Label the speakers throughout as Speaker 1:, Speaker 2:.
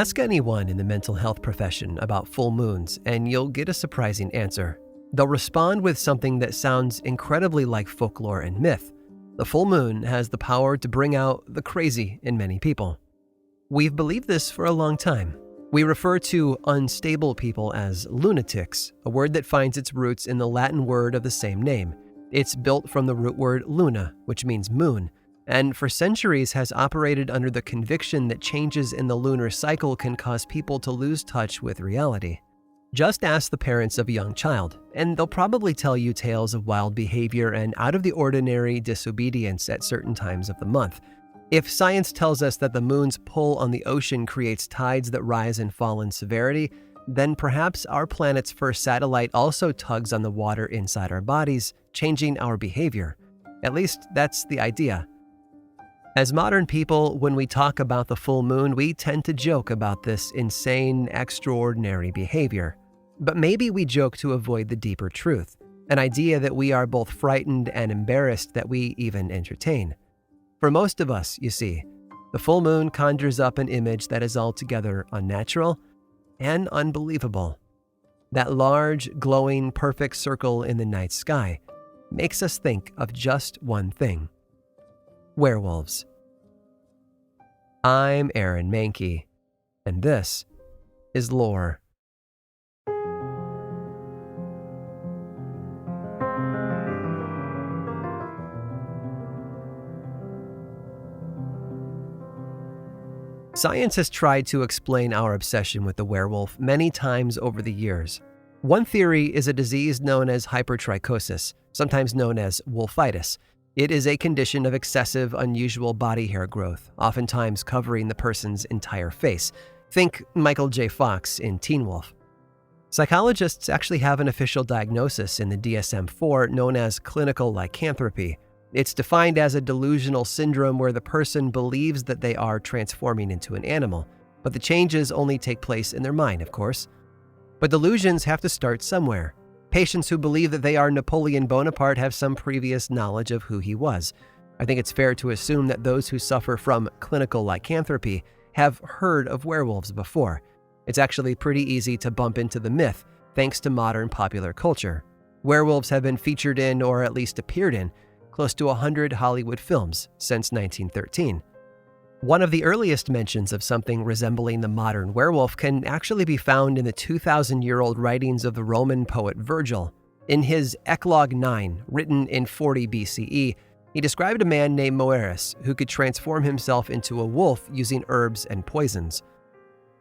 Speaker 1: Ask anyone in the mental health profession about full moons, and you'll get a surprising answer. They'll respond with something that sounds incredibly like folklore and myth. The full moon has the power to bring out the crazy in many people. We've believed this for a long time. We refer to unstable people as lunatics, a word that finds its roots in the Latin word of the same name. It's built from the root word luna, which means moon, and for centuries has operated under the conviction that changes in the lunar cycle can cause people to lose touch with reality. Just ask the parents of a young child, and they'll probably tell you tales of wild behavior and out-of-the-ordinary disobedience at certain times of the month. If science tells us that the moon's pull on the ocean creates tides that rise and fall in severity, then perhaps our planet's first satellite also tugs on the water inside our bodies, changing our behavior. At least that's the idea. As modern people, when we talk about the full moon, we tend to joke about this insane, extraordinary behavior. But maybe we joke to avoid the deeper truth, an idea that we are both frightened and embarrassed that we even entertain. For most of us, you see, the full moon conjures up an image that is altogether unnatural and unbelievable. That large, glowing, perfect circle in the night sky makes us think of just one thing: werewolves. I'm Aaron Mahnke, and this is Lore. Science has tried to explain our obsession with the werewolf many times over the years. One theory is a disease known as hypertrichosis, sometimes known as wolfitis. It is a condition of excessive, unusual body hair growth, oftentimes covering the person's entire face. Think Michael J. Fox in Teen Wolf. Psychologists actually have an official diagnosis in the DSM-4 known as clinical lycanthropy. It's defined as a delusional syndrome where the person believes that they are transforming into an animal, but the changes only take place in their mind, of course. But delusions have to start somewhere. Patients who believe that they are Napoleon Bonaparte have some previous knowledge of who he was. I think it's fair to assume that those who suffer from clinical lycanthropy have heard of werewolves before. It's actually pretty easy to bump into the myth thanks to modern popular culture. Werewolves have been featured in, or at least appeared in, close to 100 Hollywood films since 1913. One of the earliest mentions of something resembling the modern werewolf can actually be found in the 2,000-year-old writings of the Roman poet Virgil. In his Eclogue 9, written in 40 BCE, he described a man named Moeris who could transform himself into a wolf using herbs and poisons.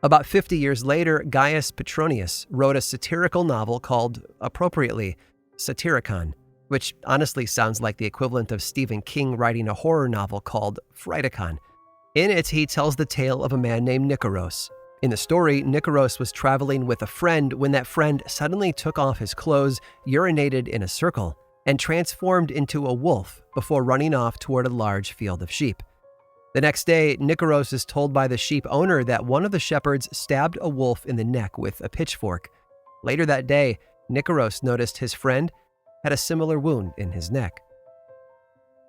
Speaker 1: About 50 years later, Gaius Petronius wrote a satirical novel called, appropriately, Satyricon, which honestly sounds like the equivalent of Stephen King writing a horror novel called Frightacon. In it, he tells the tale of a man named Nicaros. In the story, Nicaros was traveling with a friend when that friend suddenly took off his clothes, urinated in a circle, and transformed into a wolf before running off toward a large field of sheep. The next day, Nicaros is told by the sheep owner that one of the shepherds stabbed a wolf in the neck with a pitchfork. Later that day, Nicaros noticed his friend had a similar wound in his neck.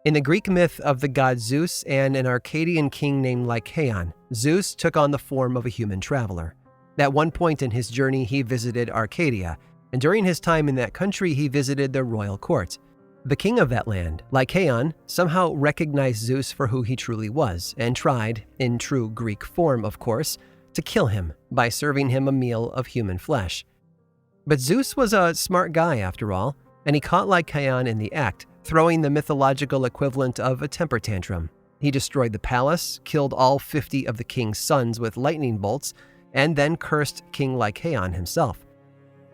Speaker 1: In the Greek myth of the god Zeus and an Arcadian king named Lycaon, Zeus took on the form of a human traveler. At one point in his journey, he visited Arcadia, and during his time in that country, he visited the royal court. The king of that land, Lycaon, somehow recognized Zeus for who he truly was and tried, in true Greek form of course, to kill him by serving him a meal of human flesh. But Zeus was a smart guy after all, and he caught Lycaon in the act, throwing the mythological equivalent of a temper tantrum. He destroyed the palace, killed all 50 of the king's sons with lightning bolts, and then cursed King Lycaon himself.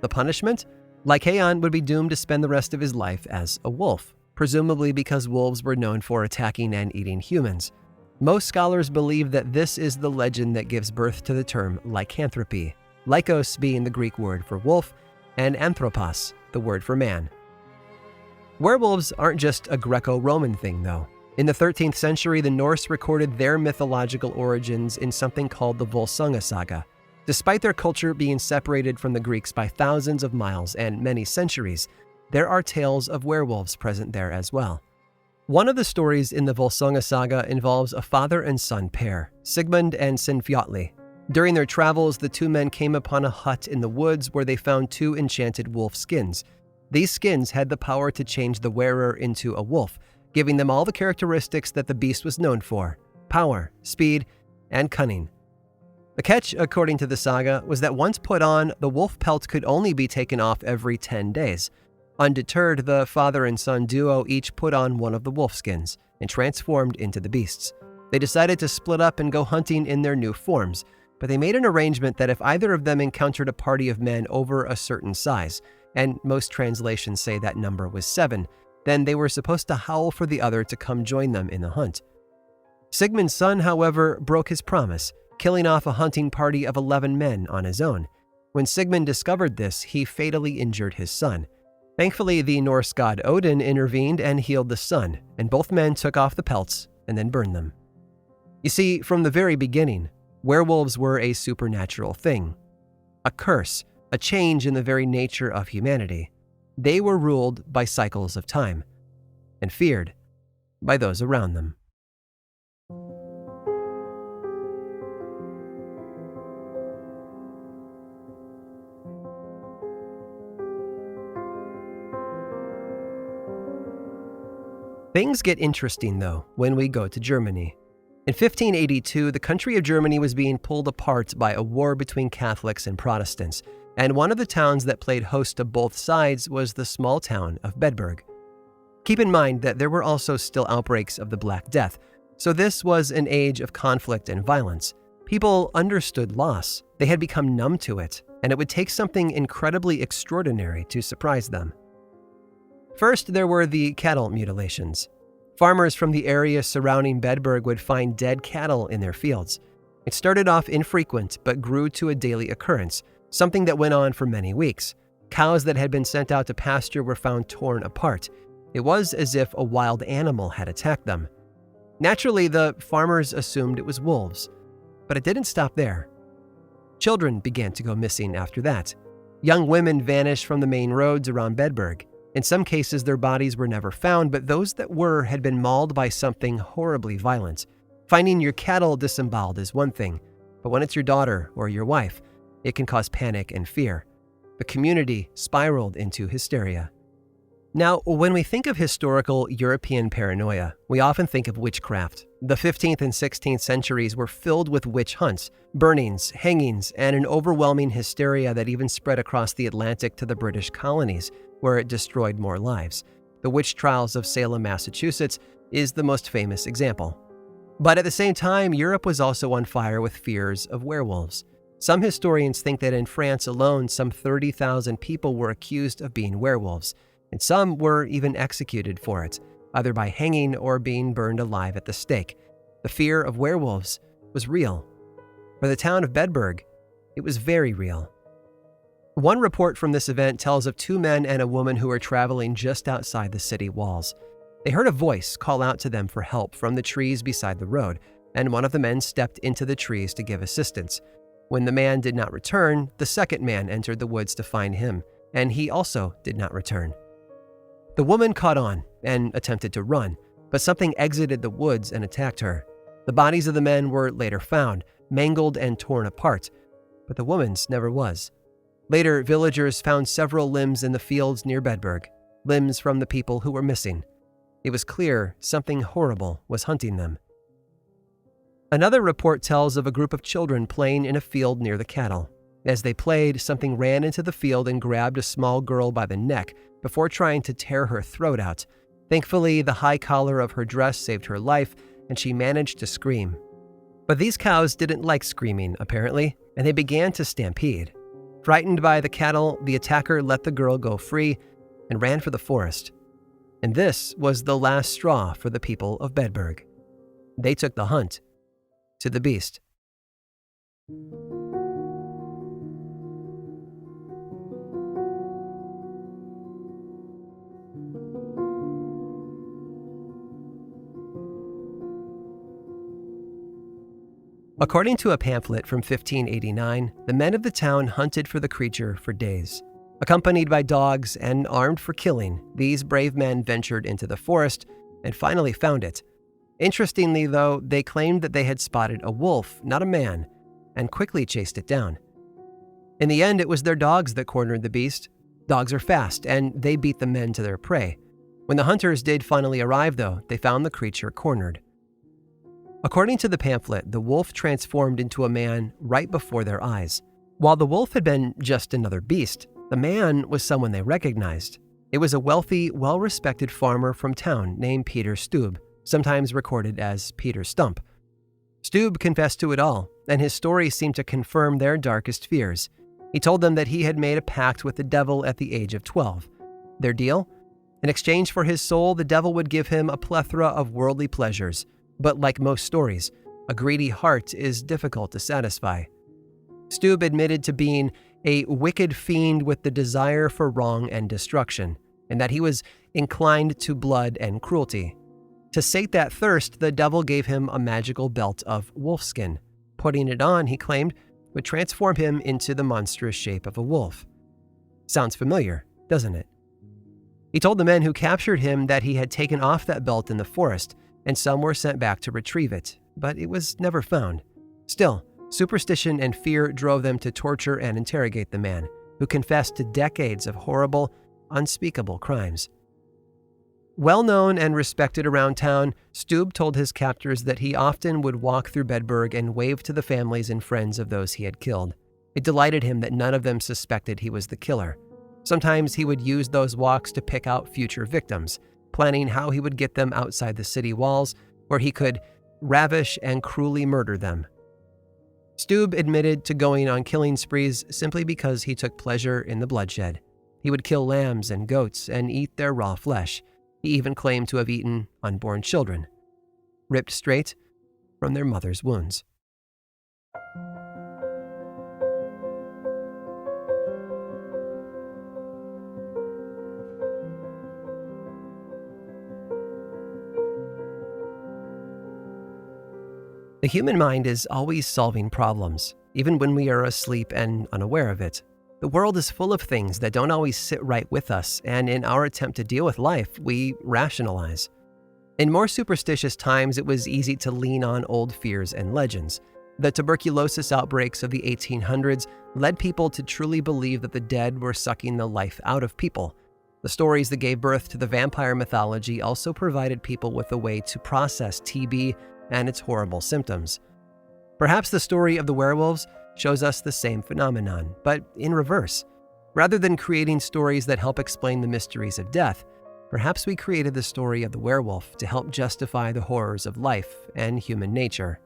Speaker 1: The punishment? Lycaon would be doomed to spend the rest of his life as a wolf, presumably because wolves were known for attacking and eating humans. Most scholars believe that this is the legend that gives birth to the term lycanthropy, lykos being the Greek word for wolf, and anthropos, the word for man. Werewolves aren't just a Greco-Roman thing, though. In the 13th century, the Norse recorded their mythological origins in something called the Volsunga Saga. Despite their culture being separated from the Greeks by thousands of miles and many centuries, there are tales of werewolves present there as well. One of the stories in the Volsunga Saga involves a father and son pair, Sigmund and Sinfjotli. During their travels, the two men came upon a hut in the woods where they found two enchanted wolf skins. These skins had the power to change the wearer into a wolf, giving them all the characteristics that the beast was known for: power, speed, and cunning. The catch, according to the saga, was that once put on, the wolf pelt could only be taken off every 10 days. Undeterred, the father and son duo each put on one of the wolf skins and transformed into the beasts. They decided to split up and go hunting in their new forms, but they made an arrangement that if either of them encountered a party of men over a certain size, and most translations say that number was 7, then they were supposed to howl for the other to come join them in the hunt. Sigmund's son, however, broke his promise, killing off a hunting party of 11 men on his own. When Sigmund discovered this, he fatally injured his son. Thankfully, the Norse god Odin intervened and healed the son, and both men took off the pelts and then burned them. You see, from the very beginning, werewolves were a supernatural thing. A curse, a change in the very nature of humanity. They were ruled by cycles of time, and feared by those around them. Things get interesting, though, when we go to Germany. In 1582, the country of Germany was being pulled apart by a war between Catholics and Protestants, and one of the towns that played host to both sides was the small town of Bedburg. Keep in mind that there were also still outbreaks of the Black Death, so this was an age of conflict and violence. People understood loss, they had become numb to it, and it would take something incredibly extraordinary to surprise them. First, there were the cattle mutilations. Farmers from the area surrounding Bedburg would find dead cattle in their fields. It started off infrequent, but grew to a daily occurrence, something that went on for many weeks. Cows that had been sent out to pasture were found torn apart. It was as if a wild animal had attacked them. Naturally, the farmers assumed it was wolves, but it didn't stop there. Children began to go missing after that. Young women vanished from the main roads around Bedburg. In some cases, their bodies were never found, but those that were had been mauled by something horribly violent. Finding your cattle disemboweled is one thing, but when it's your daughter or your wife, it can cause panic and fear. The community spiraled into hysteria. Now, when we think of historical European paranoia, we often think of witchcraft. The 15th and 16th centuries were filled with witch hunts, burnings, hangings, and an overwhelming hysteria that even spread across the Atlantic to the British colonies, where it destroyed more lives. The witch trials of Salem, Massachusetts, is the most famous example. But at the same time, Europe was also on fire with fears of werewolves. Some historians think that in France alone, some 30,000 people were accused of being werewolves, and some were even executed for it, either by hanging or being burned alive at the stake. The fear of werewolves was real. For the town of Bedburg, it was very real. One report from this event tells of 2 men and a woman who were traveling just outside the city walls. They heard a voice call out to them for help from the trees beside the road, and one of the men stepped into the trees to give assistance. When the man did not return, the second man entered the woods to find him, and he also did not return. The woman caught on and attempted to run, but something exited the woods and attacked her. The bodies of the men were later found, mangled and torn apart, but the woman's never was. Later, villagers found several limbs in the fields near Bedburg, limbs from the people who were missing. It was clear something horrible was hunting them. Another report tells of a group of children playing in a field near the cattle. As they played, something ran into the field and grabbed a small girl by the neck before trying to tear her throat out. Thankfully, the high collar of her dress saved her life, and she managed to scream. But these cows didn't like screaming, apparently, and they began to stampede. Frightened by the cattle, the attacker let the girl go free and ran for the forest. And this was the last straw for the people of Bedburg. They took the hunt to the beast. According to a pamphlet from 1589, the men of the town hunted for the creature for days. Accompanied by dogs and armed for killing, these brave men ventured into the forest and finally found it. Interestingly, though, they claimed that they had spotted a wolf, not a man, and quickly chased it down. In the end, it was their dogs that cornered the beast. Dogs are fast, and they beat the men to their prey. When the hunters did finally arrive, though, they found the creature cornered. According to the pamphlet, the wolf transformed into a man right before their eyes. While the wolf had been just another beast, the man was someone they recognized. It was a wealthy, well-respected farmer from town named Peter Stoube, sometimes recorded as Peter Stump. Stoube confessed to it all, and his story seemed to confirm their darkest fears. He told them that he had made a pact with the devil at the age of 12. Their deal? In exchange for his soul, the devil would give him a plethora of worldly pleasures. But like most stories, a greedy heart is difficult to satisfy. Stoube admitted to being a wicked fiend with the desire for wrong and destruction, and that he was inclined to blood and cruelty. To sate that thirst, the devil gave him a magical belt of wolfskin. Putting it on, he claimed, would transform him into the monstrous shape of a wolf. Sounds familiar, doesn't it? He told the men who captured him that he had taken off that belt in the forest, and some were sent back to retrieve it, but it was never found. Still, superstition and fear drove them to torture and interrogate the man, who confessed to decades of horrible, unspeakable crimes. Well known and respected around town, Stoube told his captors that he often would walk through Bedburg and wave to the families and friends of those he had killed. It delighted him that none of them suspected he was the killer. Sometimes he would use those walks to pick out future victims, planning how he would get them outside the city walls, where he could ravish and cruelly murder them. Stoube admitted to going on killing sprees simply because he took pleasure in the bloodshed. He would kill lambs and goats and eat their raw flesh. He even claimed to have eaten unborn children, ripped straight from their mother's wounds. The human mind is always solving problems, even when we are asleep and unaware of it. The world is full of things that don't always sit right with us, and in our attempt to deal with life, we rationalize. In more superstitious times, it was easy to lean on old fears and legends. The tuberculosis outbreaks of the 1800s led people to truly believe that the dead were sucking the life out of people. The stories that gave birth to the vampire mythology also provided people with a way to process TB and its horrible symptoms. Perhaps the story of the werewolves shows us the same phenomenon, but in reverse. Rather than creating stories that help explain the mysteries of death, perhaps we created the story of the werewolf to help justify the horrors of life and human nature.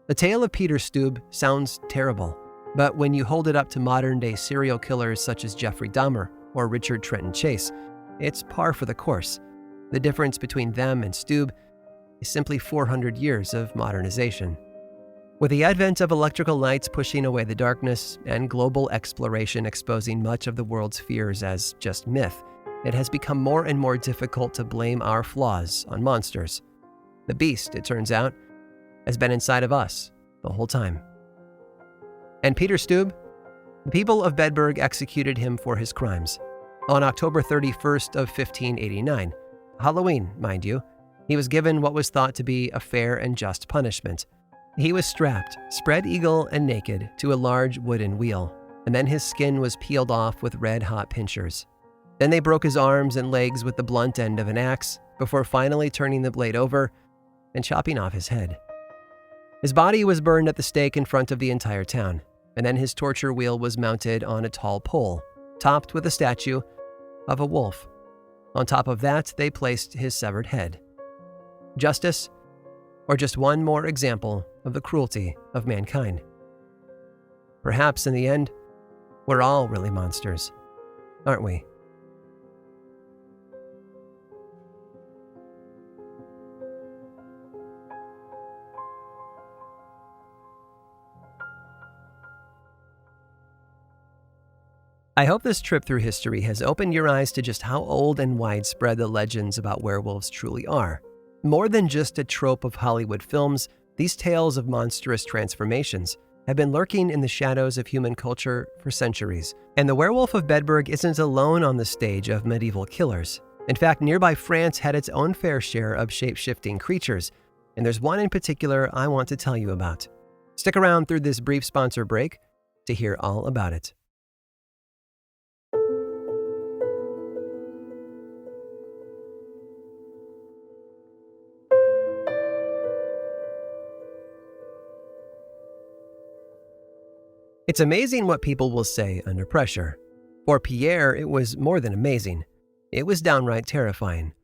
Speaker 1: The tale of Peter Stoube sounds terrible, but when you hold it up to modern-day serial killers such as Jeffrey Dahmer or Richard Trenton Chase, it's par for the course. The difference between them and Stoube is simply 400 years of modernization. With the advent of electrical lights pushing away the darkness and global exploration exposing much of the world's fears as just myth, it has become more and more difficult to blame our flaws on monsters. The beast, it turns out, has been inside of us the whole time. And Peter Stoube? The people of Bedburg executed him for his crimes. On October 31st of 1589, Halloween, mind you, he was given what was thought to be a fair and just punishment. He was strapped, spread eagle and naked, to a large wooden wheel, and then his skin was peeled off with red-hot pincers. Then they broke his arms and legs with the blunt end of an axe, before finally turning the blade over and chopping off his head. His body was burned at the stake in front of the entire town, and then his torture wheel was mounted on a tall pole, topped with a statue of a wolf. On top of that, they placed his severed head. Justice, or just one more example of the cruelty of mankind? Perhaps in the end, we're all really monsters, aren't we? I hope this trip through history has opened your eyes to just how old and widespread the legends about werewolves truly are. More than just a trope of Hollywood films, these tales of monstrous transformations have been lurking in the shadows of human culture for centuries. And the Werewolf of Bedburg isn't alone on the stage of medieval killers. In fact, nearby France had its own fair share of shape-shifting creatures, and there's one in particular I want to tell you about. Stick around through this brief sponsor break to hear all about it. It's amazing what people will say under pressure. For Pierre, it was more than amazing. It was downright terrifying.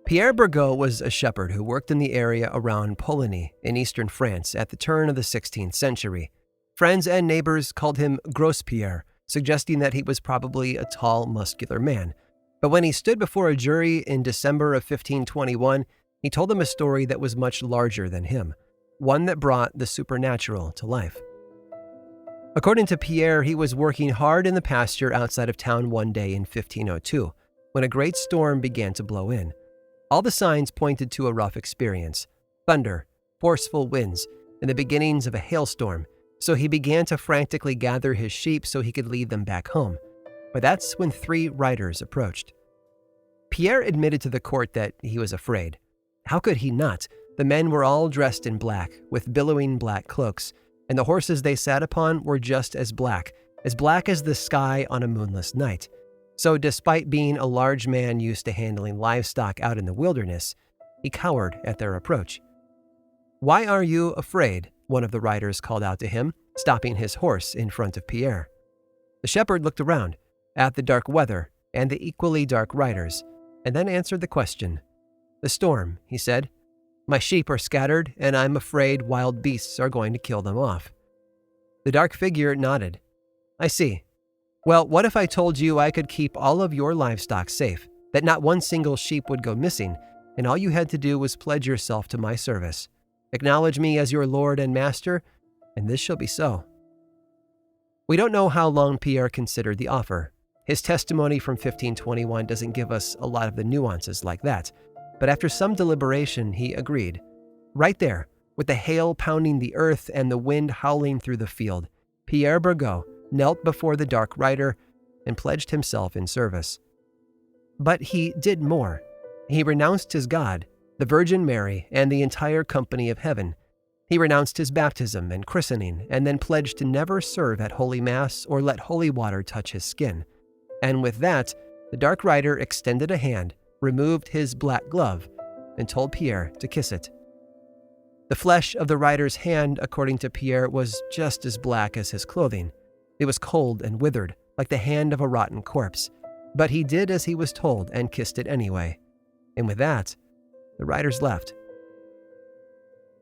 Speaker 1: Pierre Bergot was a shepherd who worked in the area around Poligny in eastern France at the turn of the 16th century. Friends and neighbors called him Gros Pierre, suggesting that he was probably a tall, muscular man. But when he stood before a jury in December of 1521, he told them a story that was much larger than him, one that brought the supernatural to life. According to Pierre, he was working hard in the pasture outside of town one day in 1502, when a great storm began to blow in. All the signs pointed to a rough experience: thunder, forceful winds, and the beginnings of a hailstorm, so he began to frantically gather his sheep so he could lead them back home. But that's when 3 riders approached. Pierre admitted to the court that he was afraid. How could he not? The men were all dressed in black, with billowing black cloaks, and the horses they sat upon were just as black as the sky on a moonless night. So despite being a large man used to handling livestock out in the wilderness, he cowered at their approach. "Why are you afraid?" one of the riders called out to him, stopping his horse in front of Pierre. The shepherd looked around, at the dark weather and the equally dark riders, and then answered the question. "The storm," he said. "My sheep are scattered, and I'm afraid wild beasts are going to kill them off." The dark figure nodded. "I see. Well, what if I told you I could keep all of your livestock safe, that not one single sheep would go missing, and all you had to do was pledge yourself to my service? Acknowledge me as your lord and master, and this shall be so." We don't know how long Pierre considered the offer. His testimony from 1521 doesn't give us a lot of the nuances like that, but after some deliberation, he agreed. Right there, with the hail pounding the earth and the wind howling through the field, Pierre Bergot knelt before the dark rider and pledged himself in service. But he did more. He renounced his God, the Virgin Mary, and the entire company of heaven. He renounced his baptism and christening, and then pledged to never serve at Holy Mass or let holy water touch his skin. And with that, the dark rider extended a hand, removed his black glove, and told Pierre to kiss it. The flesh of the rider's hand, according to Pierre, was just as black as his clothing. It was cold and withered, like the hand of a rotten corpse. But he did as he was told and kissed it anyway. And with that, the riders left.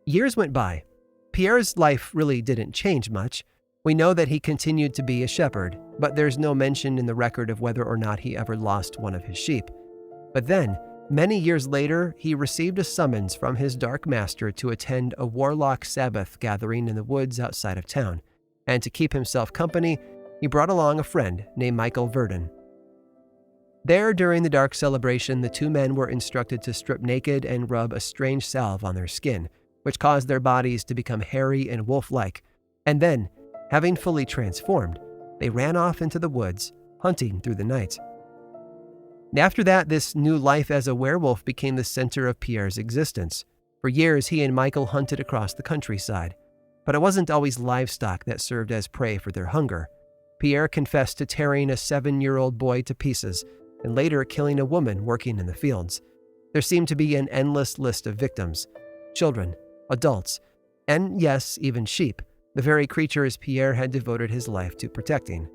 Speaker 1: Years went by. Pierre's life really didn't change much. We know that he continued to be a shepherd, but there's no mention in the record of whether or not he ever lost one of his sheep. But then, many years later, he received a summons from his dark master to attend a warlock Sabbath gathering in the woods outside of town, and to keep himself company, he brought along a friend named Michael Verdun. There, during the dark celebration, the 2 men were instructed to strip naked and rub a strange salve on their skin, which caused their bodies to become hairy and wolf-like, and then, having fully transformed, they ran off into the woods, hunting through the night. After that, this new life as a werewolf became the center of Pierre's existence. For years, he and Michael hunted across the countryside, but it wasn't always livestock that served as prey for their hunger. Pierre confessed to tearing a 7-year-old boy to pieces, and later killing a woman working in the fields. There seemed to be an endless list of victims: children, adults, and yes, even sheep, the very creatures Pierre had devoted his life to protecting.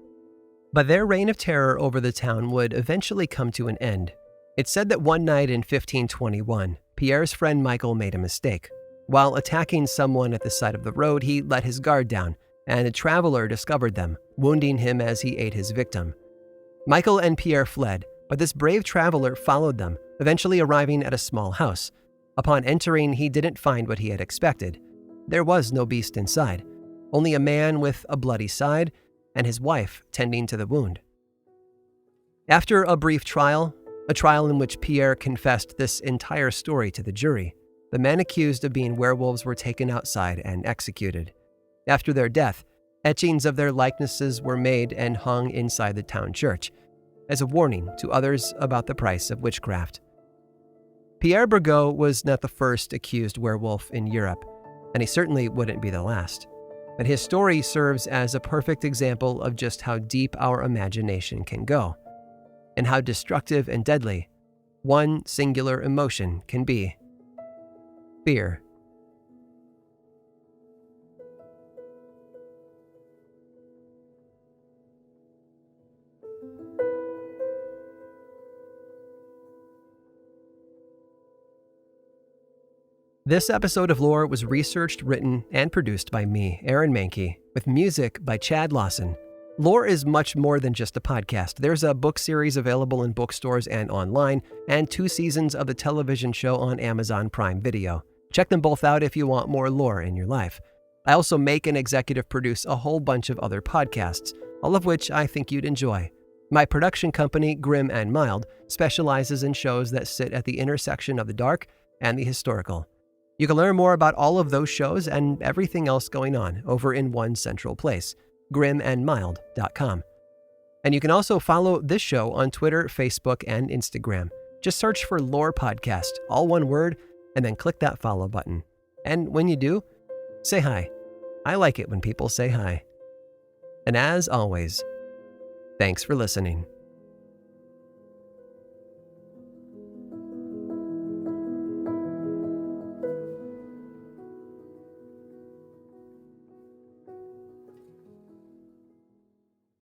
Speaker 1: But their reign of terror over the town would eventually come to an end. It's said that one night in 1521, Pierre's friend Michael made a mistake. While attacking someone at the side of the road, he let his guard down, and a traveler discovered them, wounding him as he ate his victim. Michael and Pierre fled, but this brave traveler followed them, eventually arriving at a small house. Upon entering, he didn't find what he had expected. There was no beast inside, only a man with a bloody side and his wife tending to the wound. After a brief trial, a trial in which Pierre confessed this entire story to the jury, the men accused of being werewolves were taken outside and executed. After their death, etchings of their likenesses were made and hung inside the town church, as a warning to others about the price of witchcraft. Pierre Bergot was not the first accused werewolf in Europe, and he certainly wouldn't be the last. but his story serves as a perfect example of just how deep our imagination can go, and how destructive and deadly one singular emotion can be: fear. This episode of Lore was researched, written, and produced by me, Aaron Mahnke, with music by Chad Lawson. Lore is much more than just a podcast. There's a book series available in bookstores and online, and 2 seasons of the television show on Amazon Prime Video. Check them both out if you want more lore in your life. I also make and executive produce a whole bunch of other podcasts, all of which I think you'd enjoy. My production company, Grim and Mild, specializes in shows that sit at the intersection of the dark and the historical. You can learn more about all of those shows and everything else going on over in one central place, grimandmild.com. And you can also follow this show on Twitter, Facebook, and Instagram. Just search for Lore Podcast, all one word, and then click that follow button. And when you do, say hi. I like it when people say hi. And as always, thanks for listening.